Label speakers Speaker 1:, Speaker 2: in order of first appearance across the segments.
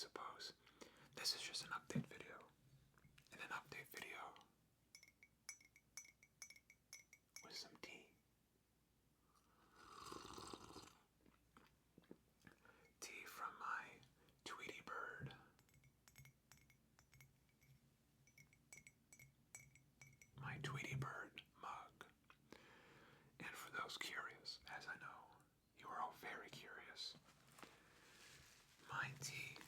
Speaker 1: suppose. This is just an update video. And an update video with some tea. Tea from my Tweety bird. My Tweety bird mug. And for those curious, as I know you are all very curious, my tea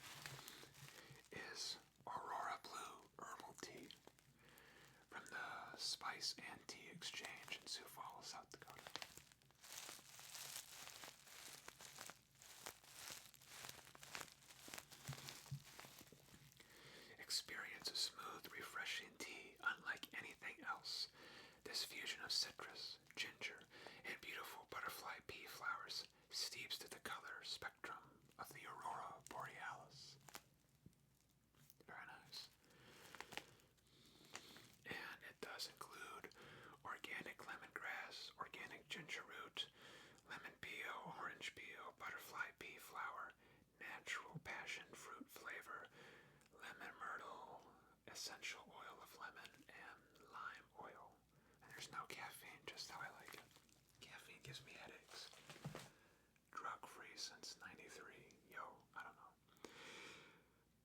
Speaker 1: is Aurora Blue herbal tea from the Spice and Tea Exchange in Sioux Falls, South Dakota. Experience a smooth, refreshing tea unlike anything else. This fusion of citrus, ginger, and beautiful butterfly pea flowers steeps to the color spectrum of the Aurora Borealis. Very nice. And it does include organic lemongrass, organic ginger root, lemon peel, orange peel, butterfly pea flower, natural passion fruit flavor, lemon myrtle, essential oil of lemon, and lime oil. And there's no caffeine, just how I like it. Caffeine gives me headaches. Drug-free since '93. Yo, I don't know.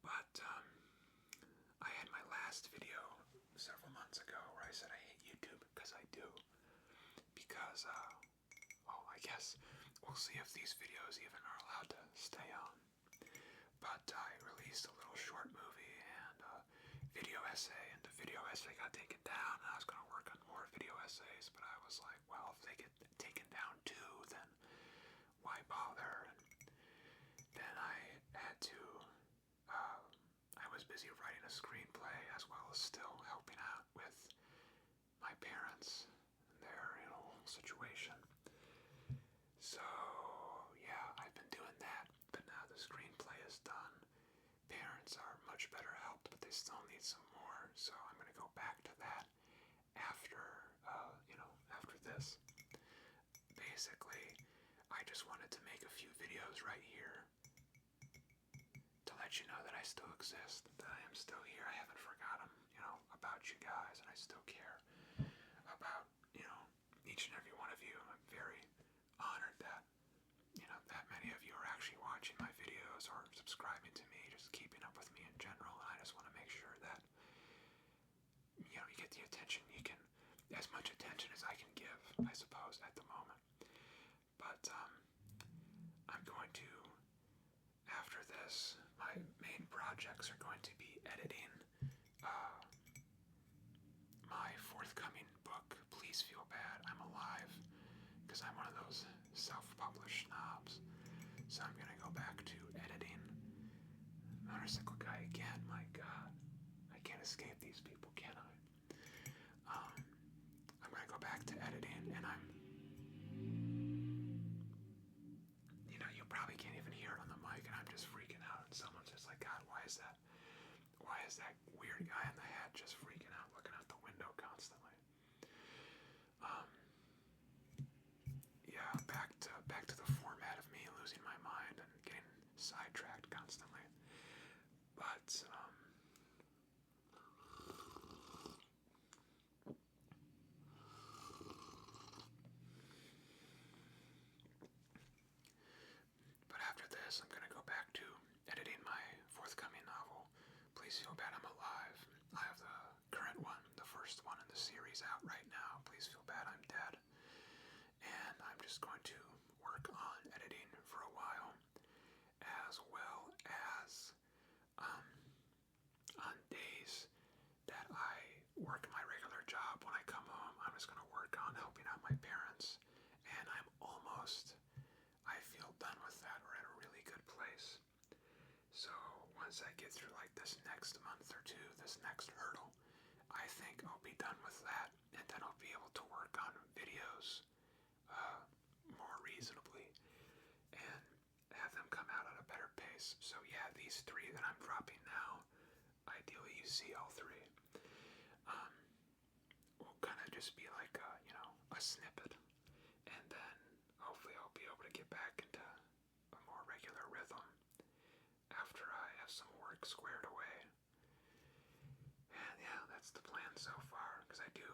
Speaker 1: But, I had my last video several months ago where I said I hate YouTube, because I do. Because, I guess we'll see if these videos even are allowed to stay on. But I released a little short movie and a video essay, and the video essay got taken down, and I was going to work on more video essays, but I was like, well, if they get taken down too, then why bother? And then I had to, I was busy writing a screenplay as well as still helping out with my parents and their whole situation. So, yeah, I've been doing that, but now the screenplay is done. Parents are much better helped, but they still need some more, so I'm going to go back to that after, after this. Basically, I just wanted to make a few videos right here to let you know that I still exist, that I am still here. I haven't forgotten, about you guys, and I still care about, each and every one of you. I'm very honored that, that many of you are actually watching my videos or subscribing to me, just keeping up with me in general, and I just want to make sure that, you get the attention you can, as much attention as I can give, I suppose, at the moment. But, I'm going to, after this, my main projects are going to be editing, my forthcoming book, Please Feel Bad, I'm Alive, because I'm one of those self-published snobs. So I'm going to go back to editing. Motorcycle guy again, my god. I can't escape these people, can I? I'm going to go back to editing, and you probably can't even hear it on the mic, and I'm just freaking out, and someone's just like, God, why is that weird guy in the hat just freaking out, looking out the window constantly? Yeah, back to the format of me losing my mind and getting sidetracked constantly. But after this, I'm gonna go back to editing my forthcoming novel, Please Feel Bad, I'm Alive. I have the current one, the first one in the series out right now, Please Feel Bad, I'm Dead. And I'm just going to work on editing for a while, as well as on days that I work my regular job. When I come home, I'm just going to work on helping out my parents, and I feel done with that. We're at a really good place. So once I get through like this next month or two, this next hurdle, I think I'll be done with that, and then I'll be able to work on videos more reasonably and have them come out at a better pace. So yeah, these three that I'm dropping now, ideally you see all three, will kind of just be like a snippet, and then hopefully I'll be able to get back into a more regular rhythm after I have some work squared away. And yeah, that's the plan so far, because I do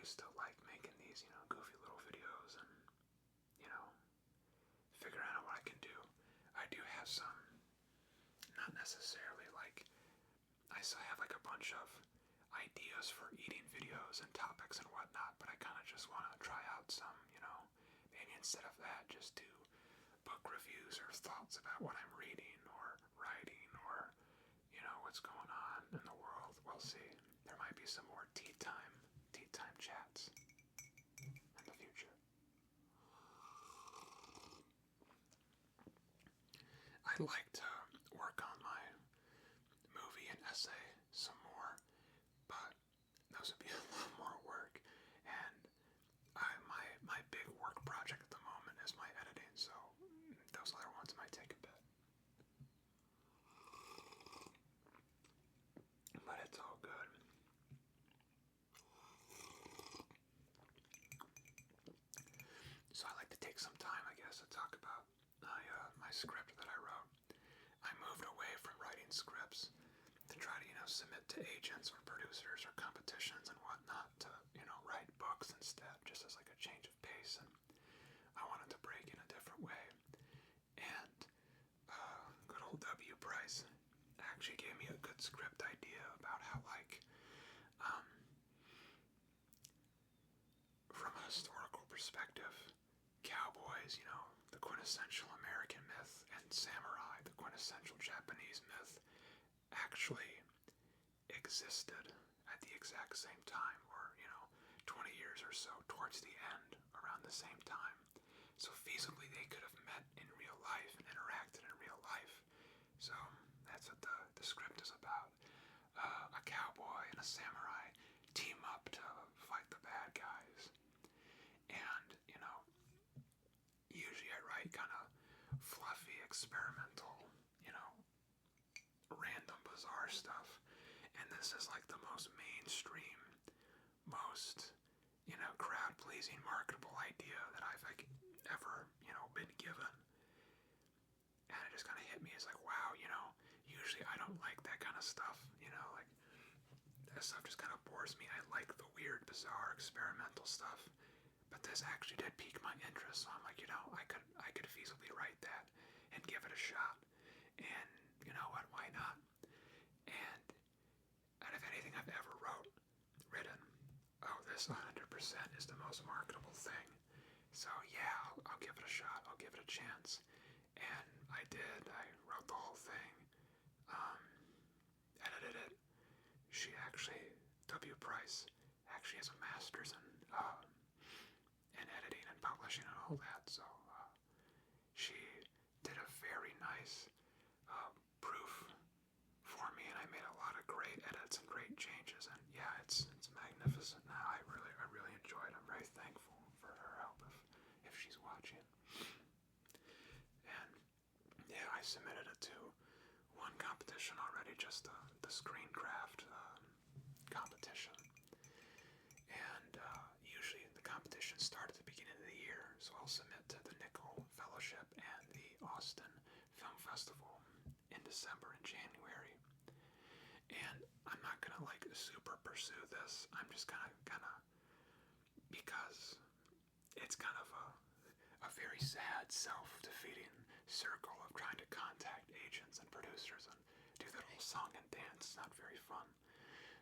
Speaker 1: still like making these, goofy little videos and, figuring out what I can do. I do have some, not necessarily like, I still have like a bunch of ideas for eating videos and topics and whatnot, but I kind of just want to try out some, maybe instead of that, just do book reviews or thoughts about what I'm reading or writing or, what's going on in the world. We'll see. There might be some more tea time chats in the future. I'd like to work on my movie and essay some more, but those would be a lot more work, and my big work project at the moment is my editing, so those other ones might take a bit. But it's all good. So I like to take some time, I guess, to talk about my script that I wrote. I moved away from writing scripts to try to, submit to agents or producers or competitions and whatnot to, write books instead, just as like a change of pace. And I wanted to break in a different way. And good old W. Price actually gave me a good script idea about how, like, from a historical perspective, cowboys, the quintessential American myth, and samurai, the quintessential Japanese myth, actually existed at the exact same time, or 20 years or so towards the end, around the same time. So feasibly they could have met in real life and interacted in real life. So that's what the script is about. A cowboy and a samurai team up to fight the bad guys. And, usually I write kind of fluffy, experimental, random, bizarre stuff. And this is like the most mainstream, most, crowd-pleasing, marketable idea that I've ever, been given. And it just kind of hit me as like, wow, usually I don't like that kind of stuff, like, that stuff just kind of bores me. I like the weird, bizarre, experimental stuff. But this actually did pique my interest, so I'm like, I could feasibly write that and give it a shot. And you know what, why not? And out of anything I've ever written, this 100% is the most marketable thing. So yeah, I'll give it a shot, I'll give it a chance. And I did, I wrote the whole thing, edited it. She actually, W. Price, actually has a master's in editing and publishing and all that, so she did a very nice proof for me, and I made a lot of great edits and great changes, and yeah, it's magnificent now. I really enjoyed it. I'm very thankful for her help if she's watching. And yeah, I submitted it to one competition already, just the screencraft competition. And usually the competitions start at the beginning of the year, so I'll submit to the Nickel Fellowship and the Austin Film Festival in December and January. And I'm not gonna like super pursue this. I'm just gonna because it's kind of a very sad, self-defeating circle of trying to contact agents and producers and do that whole song and dance. It's not very fun.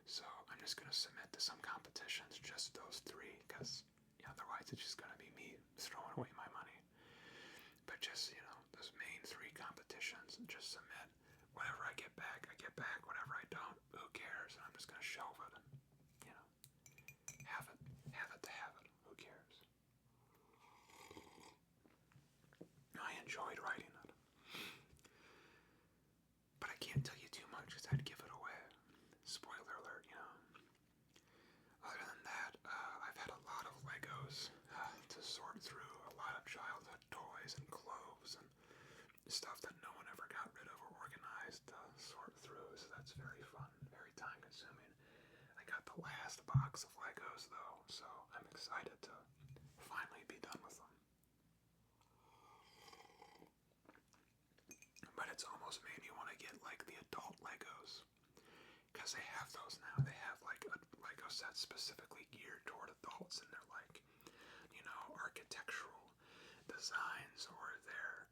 Speaker 1: So I'm just gonna submit to some competitions, just those three, because otherwise it's just gonna be me throwing away my money. But just, those main three competitions, just submit. Whatever I get back, I get back. Whatever I don't, who cares? And I'm just gonna shelve it and, have it to have it. Who cares? I enjoyed writing it. But I can't tell you too much because I'd give it away. Spoiler alert, Other than that, I've had a lot of Legos to sort through, a lot of childhood toys and clothes and stuff that no one ever got rid of or organized to sort through, so that's very fun, very time consuming. I got the last box of Legos though, so I'm excited to finally be done with them. But it's almost made me want to get get like the adult Legos, because they have those now. They have like a Lego set specifically geared toward adults, and they're like, architectural designs, or they're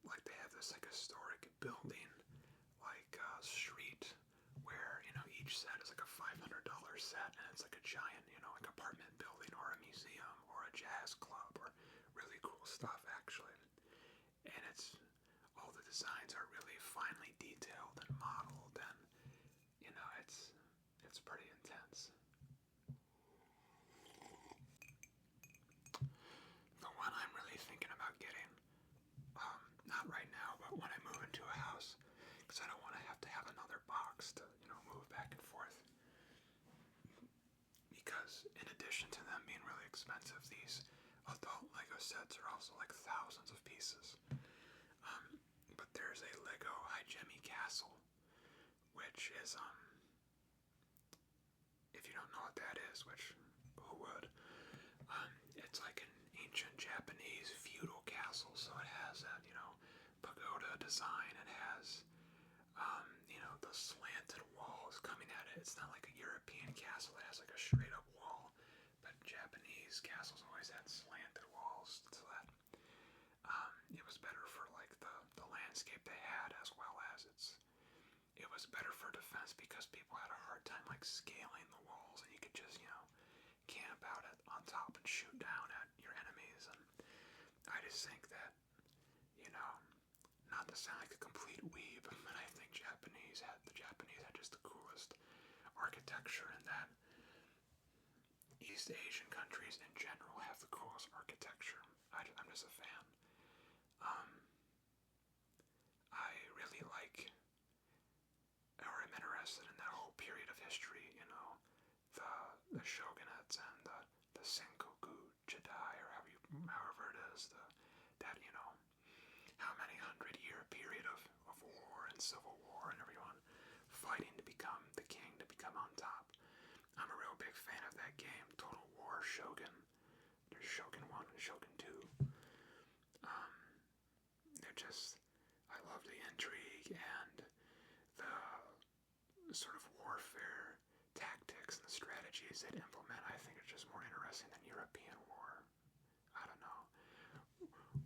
Speaker 1: like they have this like historic building, like street, where each set is like a $500 set, and it's like a giant like apartment building or a museum or a jazz club or really cool stuff actually. And all the designs are really finely detailed and modeled, and it's pretty intense. The one I'm really thinking about getting, not right now, but when I move into a house, because I don't want to have another box to move back and forth. Because in addition to them being really expensive, these adult Lego sets are also like thousands of pieces. But there's a Lego Higemi Castle, which is if you don't know what that is, which who would? It's like an ancient Japanese feudal castle, so it has that pagoda design. It has the slanted walls coming at it. It's not like a European castle that has like a straight up wall, but Japanese castles always had slanted walls, so that it was better for like the landscape they had, as well as it was better for defense, because people had a hard time like scaling the walls, and you could just camp out on top and shoot down at your enemies. And I just think that not to sound like a complete weeb, but I think the Japanese had just the coolest architecture, and that East Asian countries in general have the coolest architecture. I'm just a fan. I really like, or am interested in that whole period of history, the shogunates and the Sengoku Jidai, or however it is, that how many 100-year period of war and civil war and everyone fighting to become the king, to become on top. I'm a real big fan of that game, Total War Shogun. There's Shogun 1 and Shogun 2. I love the intrigue and the sort of warfare tactics and the strategies they'd implement. I think it's just more interesting than European war. I don't know.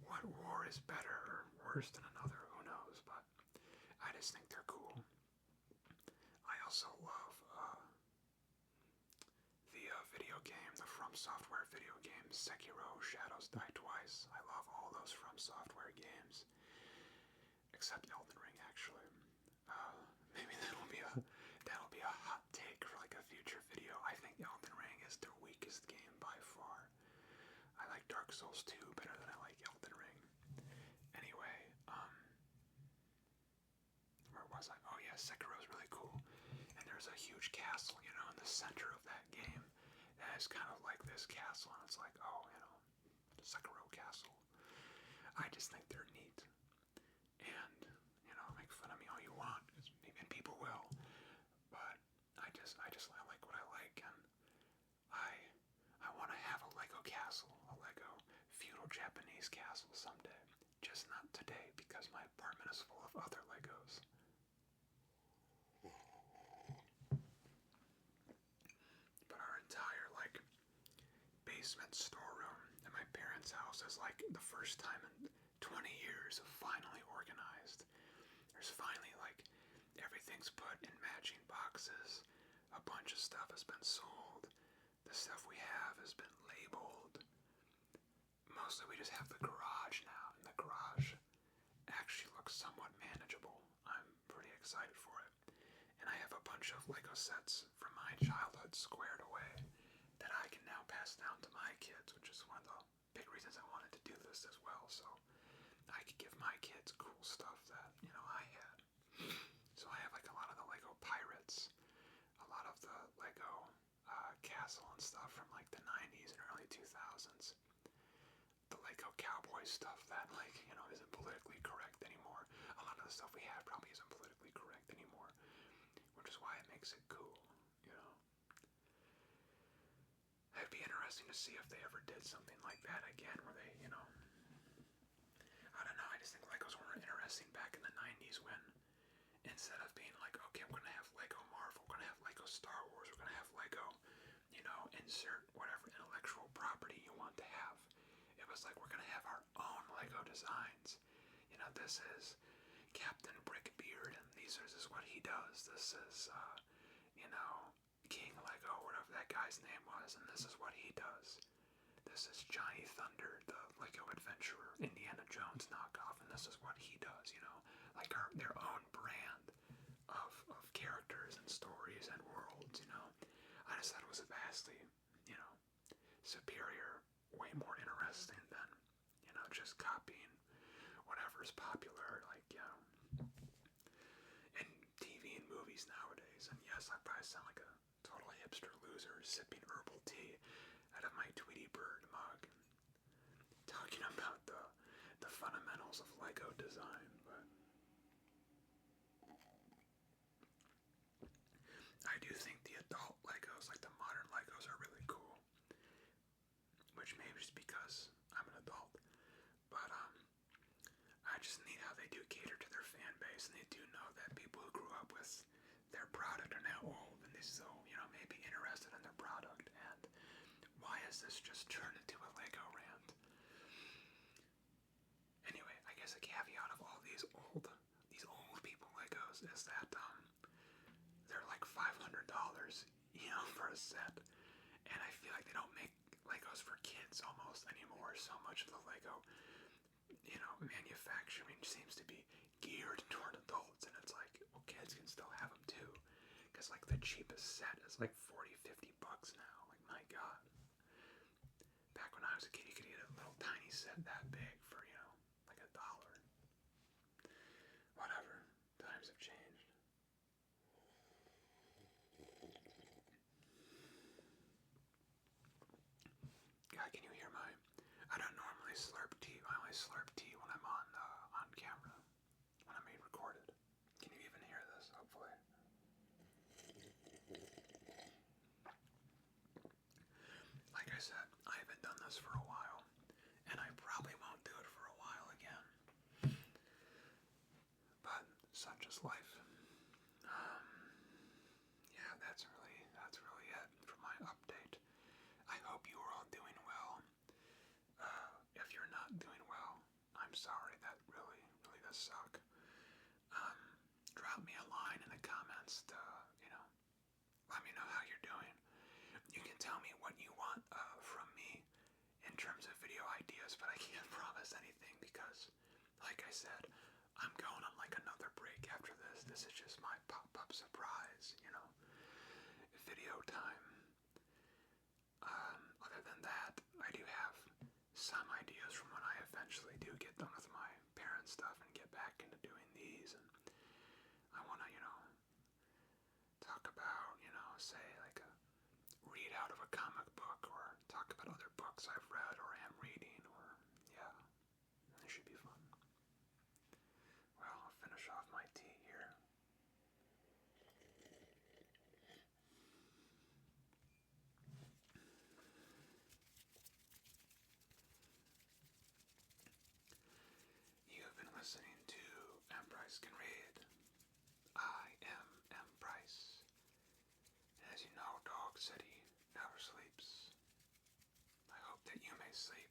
Speaker 1: What war is better or worse than another? Who knows? But I just think they're cool. I also love the video game, the From Software video game, Sekiro: Shadows Die Twice. I love all those From Software games, except Elden Ring, actually. Maybe that'll be a hot take for like a future video. I think Elden Ring is their weakest game by far. I like Dark Souls 2 better than I like Elden Ring. Anyway, where was I? Oh yeah, Sekiro is really cool. And there's a huge castle, in the center of that game. And it's kind of like this castle, and it's like, the Sekiro castle. I just think they're neat. And, make fun of me all you want, and people will. But I like what I like, and I want to have a Lego castle, a Lego feudal Japanese castle someday. Just not today, because my apartment is full of other Legos. But our entire, basement storeroom at my parents' house is, the first time in 20 years of finally organized. There's finally, everything's put in matching boxes. A bunch of stuff has been sold. The stuff we have has been labeled. Mostly we just have the garage now, and the garage actually looks somewhat manageable. I'm pretty excited for it. And I have a bunch of Lego sets from my childhood squared away that I can now pass down to my kids, which is one of the big reasons I wanted to do this as well, so I could give my kids cool stuff that, I had. So I have, a lot of the Lego Pirates, a lot of the Lego Castle and stuff from, the 90s and early 2000s. The Lego Cowboy stuff that, isn't politically correct anymore. A lot of the stuff we have probably isn't politically correct anymore, which is why it makes it cool, It'd be interesting to see if they ever did something like that again, where they, I don't know, I just think Legos were interesting back in the 90s when insert whatever intellectual property you want to have. It was like, we're going to have our own Lego designs. You know, this is Captain Brickbeard, and this is what he does. This is, you know, King Lego, whatever that guy's name was, and this is what he does. This is Johnny Thunder, the Lego adventurer, Indiana Jones knockoff, and this is what he does, you know, like their own brand of characters and stories and worlds, you know. I just thought it was vastly, you know, superior, way more interesting than, you know, just copying whatever's popular, like, you know, in TV and movies nowadays. And yes, I probably sound like a total hipster loser sipping herbal tea out of my Tweety Bird mug, talking about the fundamentals of Lego design, but I do think the adult Legos, like the modern Legos, are really cool, which maybe just because I'm an adult, but I just need how they do cater to their fan base, and they do know that people who grew up with their product are now old, and they still, you know, may be interested in their product. And why has this just turned into a Lego rant? Anyway, I guess a caveat of all these old people Legos is that they're like $500, you know, for a set, and I feel like they don't make Legos for kids almost anymore. So much of the Lego, you know, manufacturing seems to be geared toward adults, and it's like, well, kids can still have them too, because like the cheapest set is like $40-50 now. Like, my god, back when I was a kid, you could get a little tiny set that big for, you know, like $1. Whatever, times have changed. God, can you hear my? I don't normally slurp tea. I only slurp tea when I'm on camera, when I'm being recorded. Can you even hear this? Hopefully. Like I said, I haven't done this for a while, and I probably won't do it for a while again. But such is life. Yeah, that's really it for my update. I hope you are all doing well. If you're not doing well, I'm sorry. That really does suck. Drop me a line in the comments to, you know, let me know how you're doing. You can tell me what you want from me in terms of video ideas, but I can't promise anything because, like I said, I'm going on like another break after this. This is just my pop-up surprise, you know, video time. Other than that, I do have some ideas from when I eventually do get done with my parent stuff and get back into doing these, and I want to, you know, talk about, you know, say like a read out of a comic book, or talk about other books I've read or am reading, or, yeah, it should be fun. Well, I'll finish off my tea here. You have been listening to M. Bryce Can Read. I am M. Bryce. And as you know, Dog City never sleeps. I hope that you may sleep